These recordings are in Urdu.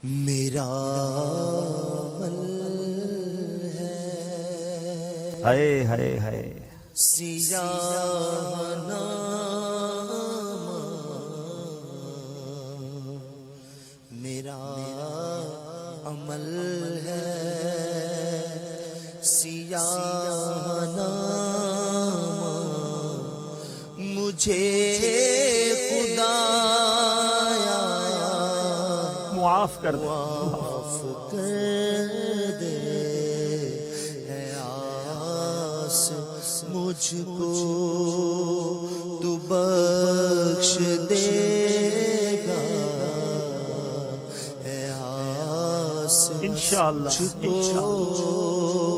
میرا عمل ہے ہائے ہائے ہائے سیاہ نامہ، میرا عمل ہے سیاہ نامہ، مجھے معاف کر دے معاف کر دے، اے آس مجھ کو تو بخش دے گا، اے آس انشاءاللہ مجھ کو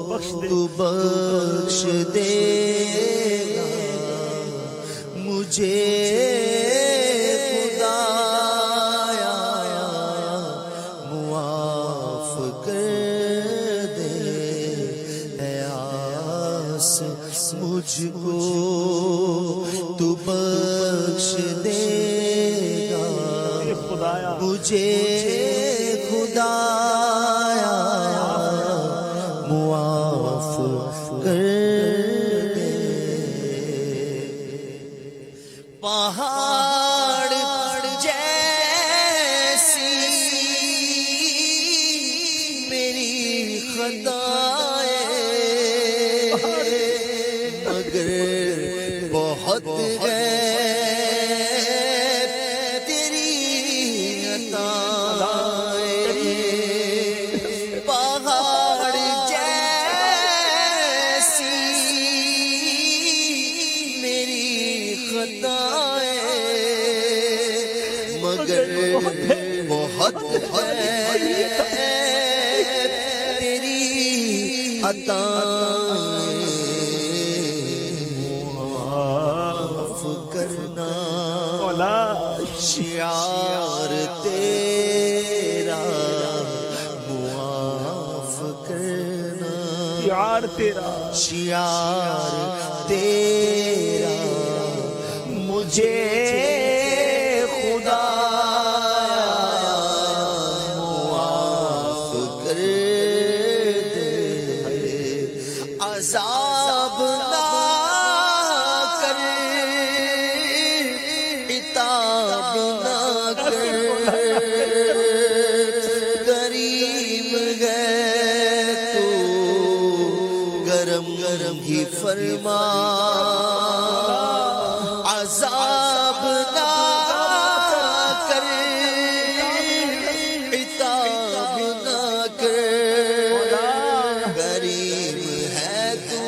بخش دے تو بخش دے گا، مجھے معاف کر دے، اے آس مجھ کو تو بخش دے گا، اے خدایا مجھے خدایا معاف کر دے۔ پہاڑ جیسی میری خطائیں مگر بہت ہے تیری عطائیں، پہاڑ جیسی میری خطائیں مگر بہت ہے تیری عطائیں، معاف کرنا مولا شعار تیرا، معاف کرنا پیار تیرا شعار تیرا، مجھے خدا معاف کر دے، عذاب نہ کر عتاب نہ کر، کریم ہے تو گرم گرم ہی فرما، عذاب نہ کر عتاب نہ کر، کریم ہے تو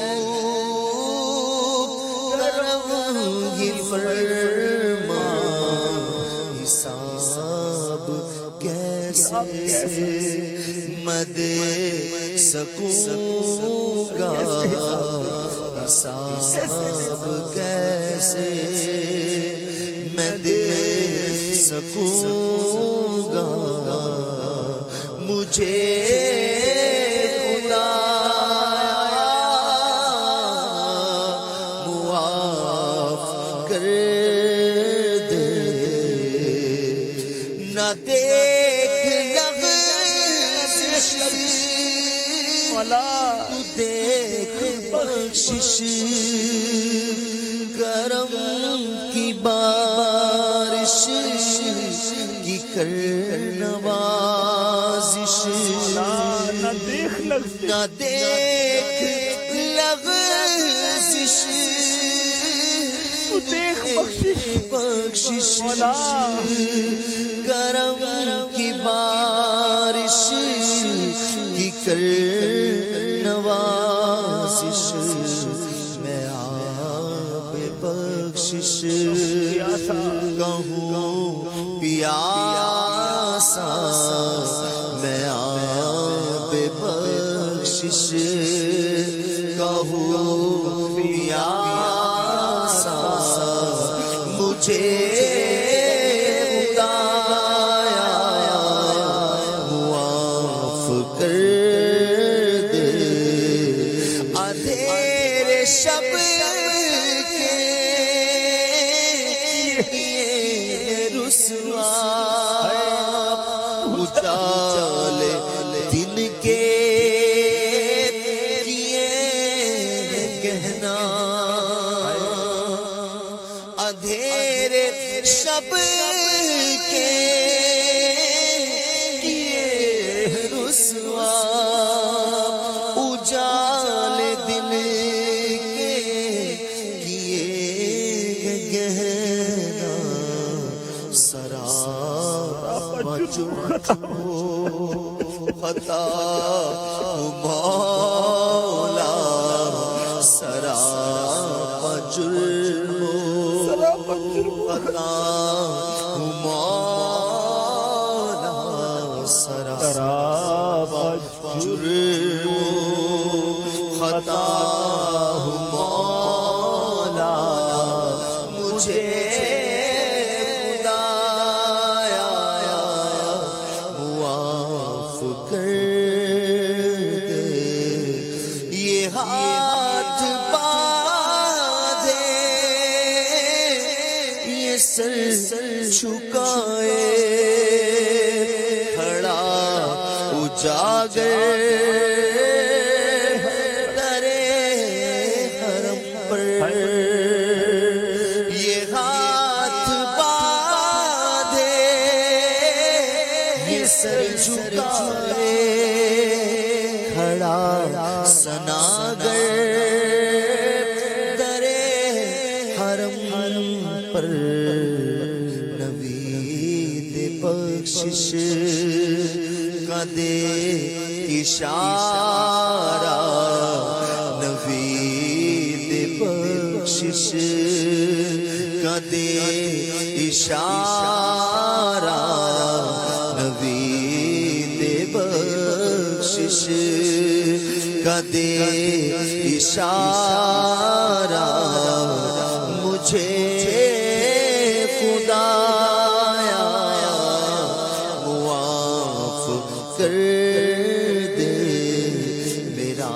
گرم ہی فرما، حساب کیسے میں دے سکوں گا، حساب کیسے میں دے سکوں گا، مجھے خدایا معاف کر دے، نہ دیکھ لغزش مولا تو دیکھ بخشش، کرم کی بارش کی کر نوازش، نہ دیکھ لفظ نہ دیکھ لغزش تو دیکھ بخشش بخشش، مولا کرم کی بارش کی کر نوازش، میں آپ بخشش کہوں پیاسا، میں آپ بخشش کہوں پیاسا، مجھے معاف کر دے، اندھیرے شب کے لیے رسوا، اجالے دن کے کیے کہنا اندھیرے شب کے کیے رسوا اجالے دن کے کیے گہنا سراب جرم خطا مولا سراب جرم خطا مولا سراب جرم خطا مولا مجھے ہاتھ باندھے یہ سر جھکائے کھڑا اجاگر درے حرم پر یہ ہاتھ باندھے یہ سر جھکائے کھڑا سناگر درے حرم پر نوید بخشش کا دے اشارہ نوید بخشش کا دے اشارہ نوید بخشش کا دے اشارہ مجھے خدایا معاف کر دے میرا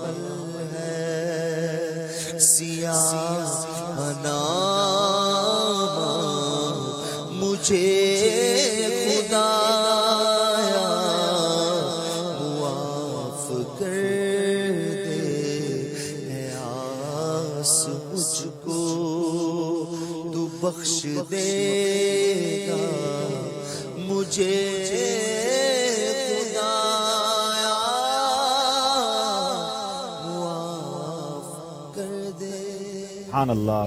عمل ہے سیاہ نام مجھے خدایا معاف کر دے اے آس مجھ کو تو بخش دے گا مجھے خدایا معاف کر دے سبحان اللہ.